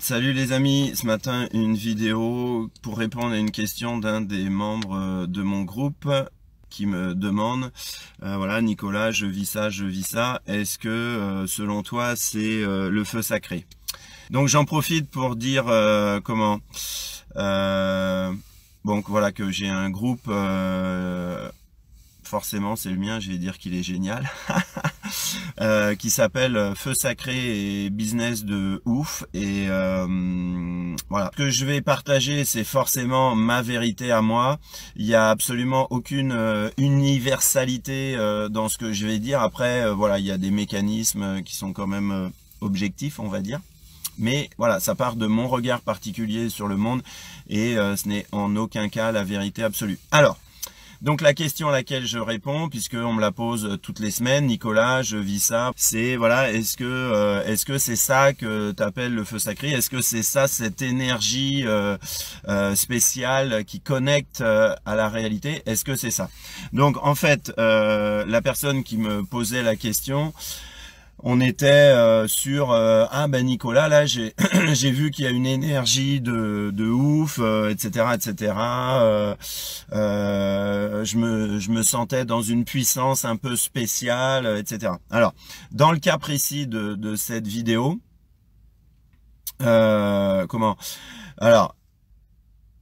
Salut les amis, ce matin une vidéo pour répondre à une question d'un des membres de mon groupe qui me demande, voilà Nicolas, je vis ça, est-ce que selon toi c'est le feu sacré? Donc j'en profite pour dire bon voilà que j'ai un groupe, forcément c'est le mien, je vais dire qu'il est génial. Qui s'appelle Feu Sacré et Business de Ouf. Et voilà. Ce que je vais partager, c'est forcément ma vérité à moi. Il n'y a absolument aucune universalité dans ce que je vais dire. Après, voilà, il y a des mécanismes qui sont quand même objectifs, on va dire. Mais voilà, ça part de mon regard particulier sur le monde et ce n'est en aucun cas la vérité absolue. Alors, donc la question à laquelle je réponds, puisque on me la pose toutes les semaines, Nicolas, je vis ça, c'est voilà, est-ce que c'est ça que t'appelles le feu sacré? Est-ce que c'est ça, cette énergie spéciale qui connecte à la réalité? Est-ce que c'est ça? Donc en fait, la personne qui me posait la question, on était sur ah ben Nicolas, là j'ai j'ai vu qu'il y a une énergie de ouf, etc. Je me sentais dans une puissance un peu spéciale, etc. Alors dans le cas précis de cette vidéo, alors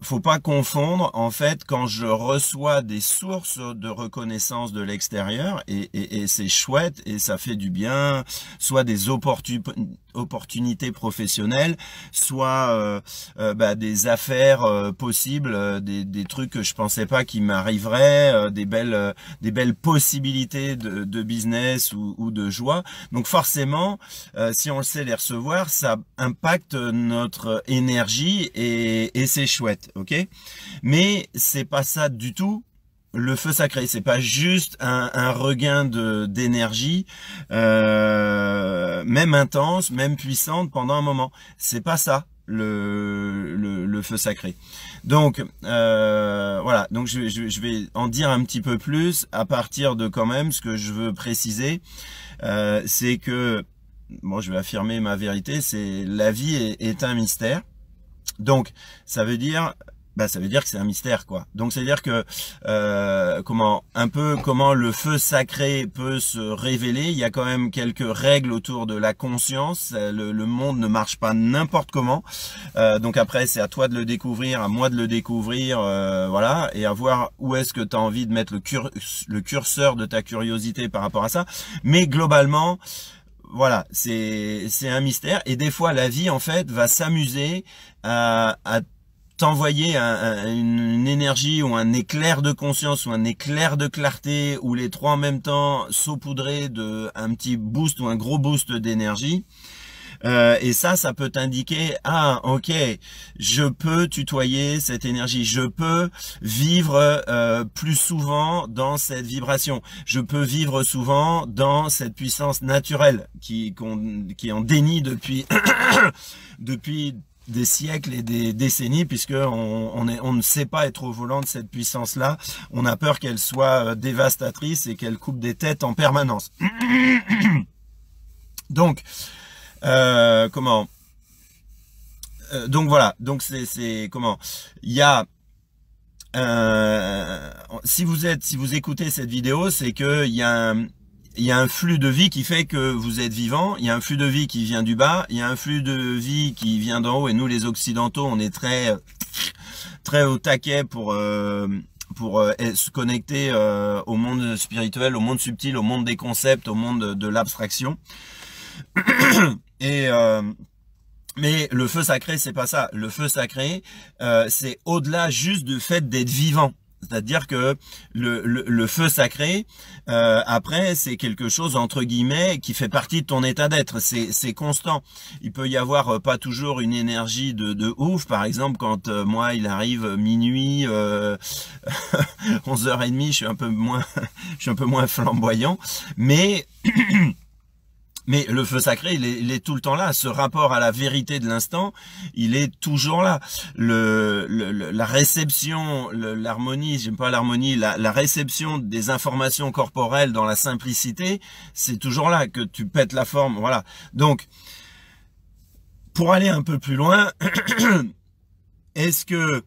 faut pas confondre, en fait, quand je reçois des sources de reconnaissance de l'extérieur, et c'est chouette, et ça fait du bien, soit des opportunités professionnelles, soit des affaires possibles, des trucs que je pensais pas qui m'arriveraient, des belles possibilités de business ou de joie. Donc forcément, si on le sait les recevoir, ça impacte notre énergie et c'est chouette. Ok, mais c'est pas ça du tout le feu sacré. C'est pas juste un regain d'énergie, même intense, même puissante pendant un moment. C'est pas ça le feu sacré. Donc voilà. Donc je vais en dire un petit peu plus à partir de quand même ce que je veux préciser, c'est que bon, je vais affirmer ma vérité. C'est la vie est un mystère. Donc, ça veut dire que c'est un mystère, quoi. Donc, c'est à dire que comment le feu sacré peut se révéler. Il y a quand même quelques règles autour de la conscience. Le monde ne marche pas n'importe comment. Donc après, c'est à toi de le découvrir, à moi de le découvrir, voilà, et à voir où est-ce que tu as envie de mettre le curseur de ta curiosité par rapport à ça. Mais globalement, voilà, c'est un mystère, et des fois la vie en fait va s'amuser à t'envoyer une énergie ou un éclair de conscience ou un éclair de clarté, ou les trois en même temps saupoudrés de un petit boost ou un gros boost d'énergie. Et ça peut t'indiquer, ah ok, je peux tutoyer cette énergie, je peux vivre plus souvent dans cette vibration, je peux vivre souvent dans cette puissance naturelle qui est en déni depuis depuis des siècles et des décennies, puisque on ne sait pas être au volant de cette puissance-là. On a peur qu'elle soit dévastatrice et qu'elle coupe des têtes en permanence. Donc donc voilà, donc c'est comment il y a si vous écoutez cette vidéo, c'est que il y a un flux de vie qui fait que vous êtes vivant. Il y a un flux de vie qui vient du bas, il y a un flux de vie qui vient d'en haut, et nous les occidentaux, on est très au taquet pour se connecter au monde spirituel, au monde subtil, au monde des concepts, au monde de l'abstraction. Et mais le feu sacré, c'est pas ça. Le feu sacré, c'est au-delà juste du fait d'être vivant. C'est-à-dire que le feu sacré, après, c'est quelque chose, entre guillemets, qui fait partie de ton état d'être. C'est constant. Il peut y avoir pas toujours une énergie de ouf. Par exemple, quand moi, il arrive minuit, 11h30, je suis un peu moins flamboyant. Mais Mais le feu sacré, il est tout le temps là. Ce rapport à la vérité de l'instant, il est toujours là. La réception, l'harmonie, j'aime pas l'harmonie, la réception des informations corporelles dans la simplicité, c'est toujours là que tu pètes la forme. Voilà. Donc, Pour aller un peu plus loin, est-ce que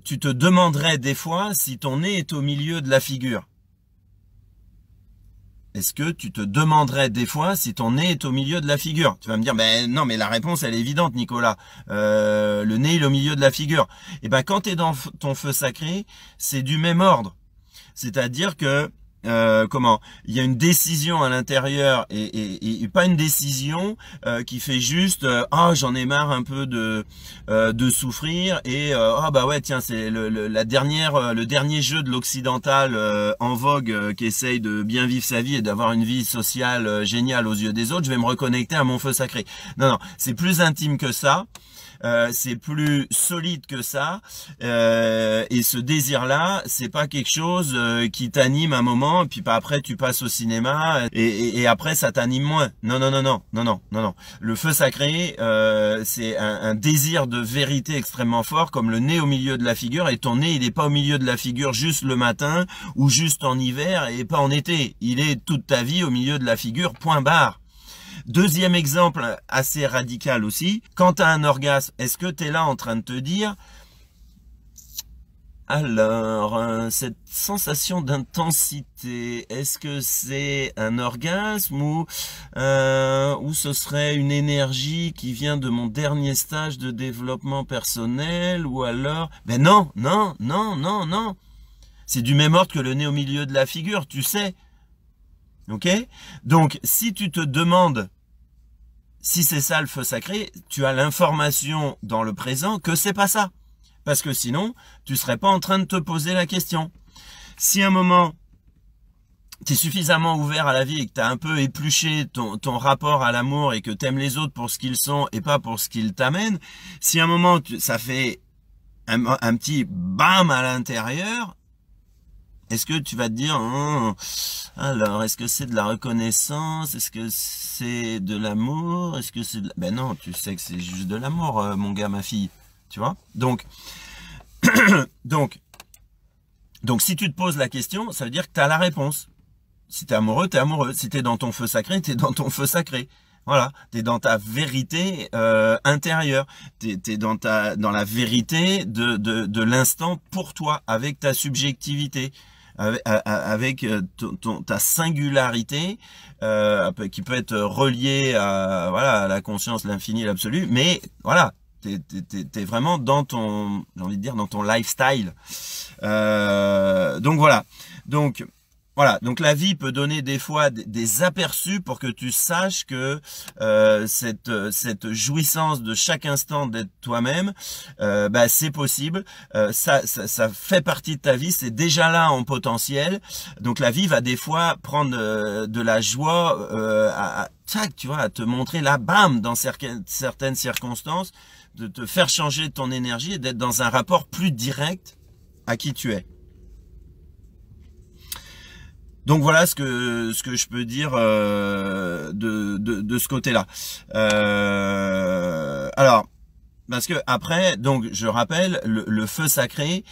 tu te demanderais des fois si ton nez est au milieu de la figure? Est-ce que tu te demanderais des fois si ton nez est au milieu de la figure? Tu vas me dire, ben non, mais la réponse, elle est évidente, Nicolas. Le nez, il est au milieu de la figure. Et ben, quand tu es dans ton feu sacré, c'est du même ordre. C'est-à-dire que, il y a une décision à l'intérieur et pas une décision qui fait juste ah, j'en ai marre un peu de souffrir et ah bah ouais, tiens, c'est le dernier jeu de l'occidental en vogue qui essaye de bien vivre sa vie et d'avoir une vie sociale géniale aux yeux des autres, je vais me reconnecter à mon feu sacré. Non, c'est plus intime que ça. C'est plus solide que ça, et ce désir-là, c'est pas quelque chose qui t'anime un moment, puis après tu passes au cinéma et après ça t'anime moins. Non. Le feu sacré, c'est un désir de vérité extrêmement fort, comme le nez au milieu de la figure. Et ton nez, il est pas au milieu de la figure juste le matin ou juste en hiver et pas en été. Il est toute ta vie au milieu de la figure. Point barre. Deuxième exemple assez radical aussi, quand tu as un orgasme, est-ce que tu es là en train de te dire alors, cette sensation d'intensité, est-ce que c'est un orgasme ou ce serait une énergie qui vient de mon dernier stage de développement personnel ou alors... Ben non. C'est du même ordre que le nez au milieu de la figure, tu sais. Ok? Donc, si tu te demandes si c'est ça le feu sacré, tu as l'information dans le présent que c'est pas ça. Parce que sinon, tu serais pas en train de te poser la question. Si à un moment, tu es suffisamment ouvert à la vie et que tu as un peu épluché ton rapport à l'amour et que tu aimes les autres pour ce qu'ils sont et pas pour ce qu'ils t'amènent, si à un moment, ça fait un petit bam à l'intérieur, est-ce que tu vas te dire, alors, est-ce que c'est de la reconnaissance? Est-ce que c'est de l'amour? Est-ce que c'est de... Ben non, tu sais que c'est juste de l'amour, mon gars, ma fille. Tu vois? Donc, si tu te poses la question, ça veut dire que tu as la réponse. Si tu es amoureux, tu es amoureux. Si tu es dans ton feu sacré, tu es dans ton feu sacré. Voilà, tu es dans ta vérité intérieure. Tu es dans la vérité de l'instant pour toi, avec ta subjectivité. Avec ta singularité qui peut être reliée à la conscience, l'infini, l'absolu, mais voilà, t'es vraiment dans ton, j'ai envie de dire, dans ton lifestyle. Donc la vie peut donner des fois des aperçus pour que tu saches que cette jouissance de chaque instant d'être toi-même, c'est possible. Ça fait partie de ta vie, c'est déjà là en potentiel. Donc la vie va des fois prendre de la joie à te montrer là, bam, dans certaines circonstances, de te faire changer ton énergie et d'être dans un rapport plus direct à qui tu es. Donc voilà ce que je peux dire de ce côté-là. Alors, parce que après, donc je rappelle, le feu sacré,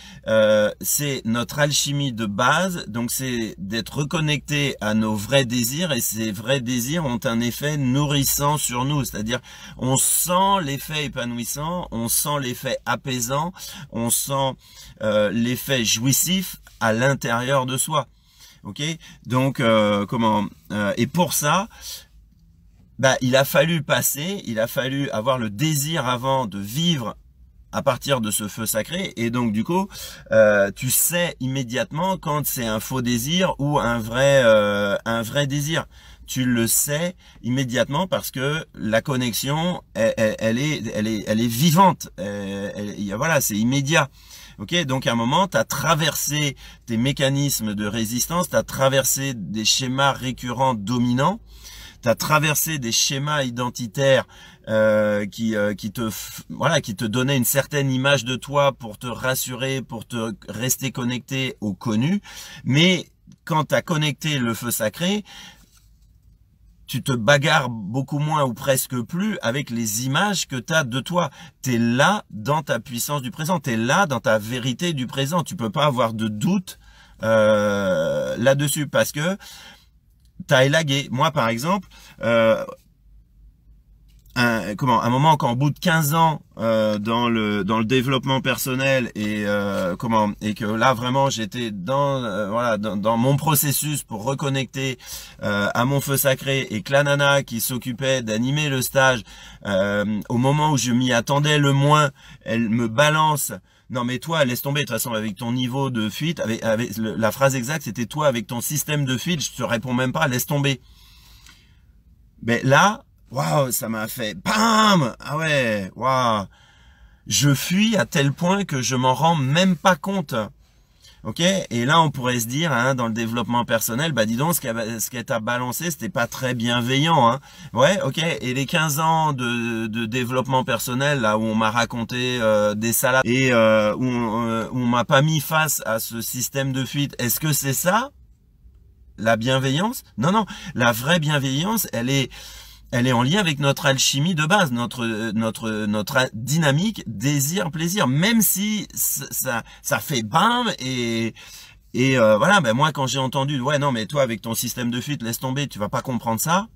c'est notre alchimie de base. Donc c'est d'être reconnecté à nos vrais désirs, et ces vrais désirs ont un effet nourrissant sur nous. C'est-à-dire, on sent l'effet épanouissant, on sent l'effet apaisant, on sent l'effet jouissif à l'intérieur de soi. Ok, donc et pour ça, il a fallu avoir le désir avant de vivre à partir de ce feu sacré, et donc du coup, tu sais immédiatement quand c'est un faux désir ou un vrai désir. Tu le sais immédiatement parce que la connexion, elle est vivante. Voilà, c'est immédiat. Ok, donc à un moment, tu as traversé tes mécanismes de résistance, tu as traversé des schémas récurrents dominants, tu as traversé des schémas identitaires qui te donnaient une certaine image de toi pour te rassurer, pour te rester connecté au connu. Mais quand tu as connecté le feu sacré, tu te bagarres beaucoup moins ou presque plus avec les images que tu as de toi. Tu es là dans ta puissance du présent, tu es là dans ta vérité du présent. Tu peux pas avoir de doute là-dessus parce que tu as élagué. Moi, par exemple, un comment, un moment qu'en bout de 15 ans dans le développement personnel et comment, et que là vraiment j'étais dans voilà dans mon processus pour reconnecter à mon feu sacré, et que la nana qui s'occupait d'animer le stage au moment où je m'y attendais le moins, elle me balance: non mais toi laisse tomber, de toute façon avec ton niveau de fuite, avec la phrase exacte c'était: toi avec ton système de fuite, je te réponds même pas, laisse tomber. Ben là, waouh, ça m'a fait bam. Ah ouais, waouh. Je fuis à tel point que je m'en rends même pas compte. Ok, et là on pourrait se dire, hein, dans le développement personnel, bah dis donc, ce qu'elle t'a balancé, c'était pas très bienveillant, hein. Ouais, ok, et les 15 ans de développement personnel, là où on m'a raconté des salades et où on m'a pas mis face à ce système de fuite, est-ce que c'est ça la bienveillance? Non, non, la vraie bienveillance, elle est en lien avec notre alchimie de base, notre dynamique désir-plaisir, même si ça fait bam et voilà. Ben moi quand j'ai entendu: ouais non mais toi avec ton système de fuite, laisse tomber, tu vas pas comprendre ça.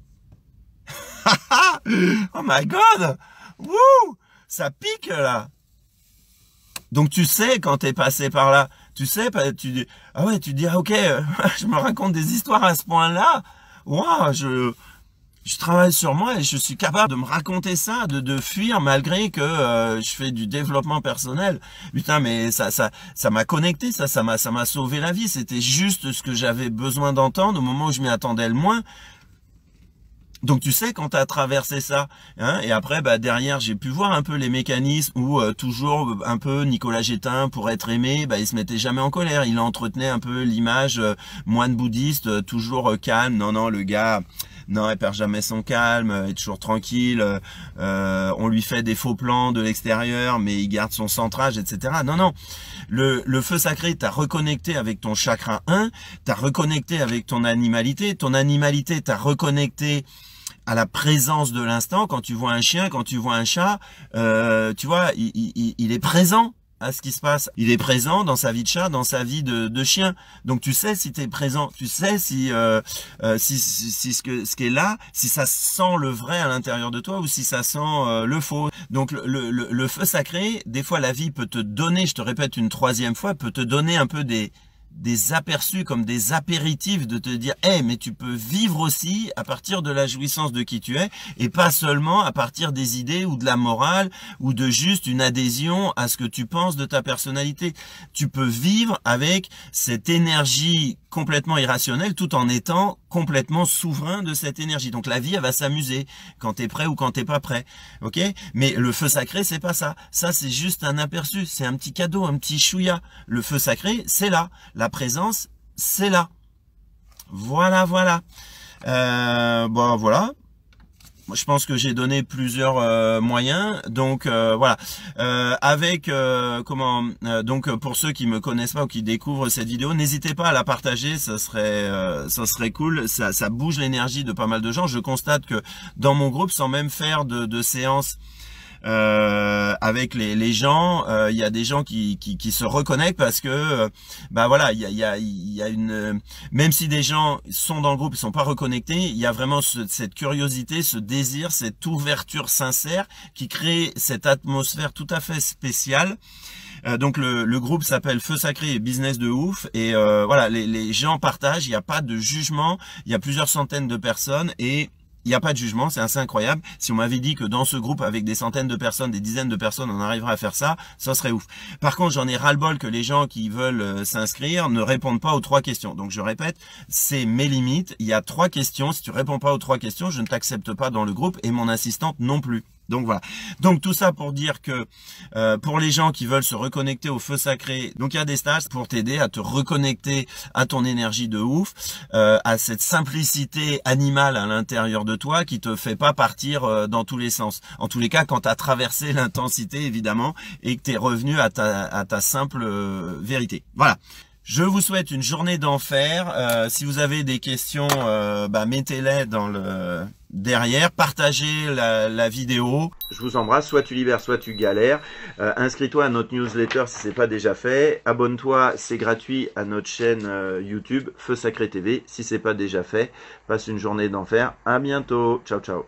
Oh my god, wouh, ça pique là. Donc tu sais quand t'es passé par là, tu sais, tu dis ah ouais, tu te dis ah, ok, je me raconte des histoires à ce point-là. Waouh, je travaille sur moi et je suis capable de me raconter ça, de fuir malgré que je fais du développement personnel. Putain, mais ça m'a connecté, ça m'a sauvé la vie. C'était juste ce que j'avais besoin d'entendre au moment où je m'y attendais le moins. Donc tu sais quand tu as traversé ça, hein, et après bah derrière j'ai pu voir un peu les mécanismes où toujours un peu Nicolas Gétin, pour être aimé, bah il se mettait jamais en colère, il entretenait un peu l'image moine bouddhiste, toujours calme. Non le gars, non, il perd jamais son calme, il est toujours tranquille, on lui fait des faux plans de l'extérieur mais il garde son centrage, etc. Non, le feu sacré t'a reconnecté avec ton chakra 1, t'as reconnecté avec ton animalité t'a reconnecté à la présence de l'instant. Quand tu vois un chien, quand tu vois un chat, tu vois, il est présent à ce qui se passe. Il est présent dans sa vie de chat, dans sa vie de chien. Donc tu sais si tu es présent, tu sais si ce qui est là, si ça sent le vrai à l'intérieur de toi ou si ça sent le faux. Donc le feu sacré, des fois la vie peut te donner, je te répète une troisième fois, peut te donner un peu des aperçus, comme des apéritifs, de te dire hey, mais tu peux vivre aussi à partir de la jouissance de qui tu es et pas seulement à partir des idées ou de la morale ou de juste une adhésion à ce que tu penses de ta personnalité. Tu peux vivre avec cette énergie complètement irrationnelle tout en étant complètement souverain de cette énergie. Donc la vie elle va s'amuser quand t'es prêt ou quand t'es pas prêt, ok? Mais le feu sacré c'est pas ça. Ça c'est juste un aperçu, c'est un petit cadeau, un petit chouïa. Le feu sacré c'est là, la présence c'est là. Voilà. Bon voilà. Je pense que j'ai donné plusieurs moyens, donc voilà. Donc pour ceux qui me connaissent pas ou qui découvrent cette vidéo, n'hésitez pas à la partager, ça serait cool. Ça bouge l'énergie de pas mal de gens. Je constate que dans mon groupe, sans même faire de séance avec les gens, il y a des gens qui se reconnectent parce que bah voilà, il y a une, même si des gens sont dans le groupe, ils sont pas reconnectés, il y a vraiment cette curiosité, ce désir, cette ouverture sincère qui crée cette atmosphère tout à fait spéciale. Donc le groupe s'appelle Feu Sacré et Business de Ouf, et voilà, les gens partagent, il n'y a pas de jugement, il y a plusieurs centaines de personnes et il n'y a pas de jugement, c'est assez incroyable. Si on m'avait dit que dans ce groupe, avec des centaines de personnes, des dizaines de personnes, on arriverait à faire ça, ça serait ouf. Par contre, j'en ai ras-le-bol que les gens qui veulent s'inscrire ne répondent pas aux 3 questions. Donc je répète, c'est mes limites. Il y a 3 questions. Si tu réponds pas aux 3 questions, je ne t'accepte pas dans le groupe et mon assistante non plus. Donc voilà. Donc tout ça pour dire que pour les gens qui veulent se reconnecter au feu sacré, donc il y a des stages pour t'aider à te reconnecter à ton énergie de ouf, à cette simplicité animale à l'intérieur de toi qui te fait pas partir dans tous les sens. En tous les cas, quand tu as traversé l'intensité évidemment et que tu es revenu à ta simple vérité. Voilà. Je vous souhaite une journée d'enfer. Si vous avez des questions, mettez-les dans le derrière. Partagez la vidéo. Je vous embrasse. Soit tu libères, soit tu galères. Inscris-toi à notre newsletter si c'est pas déjà fait. Abonne-toi, c'est gratuit, à notre chaîne YouTube Feu Sacré TV si c'est pas déjà fait. Passe une journée d'enfer. À bientôt. Ciao, ciao.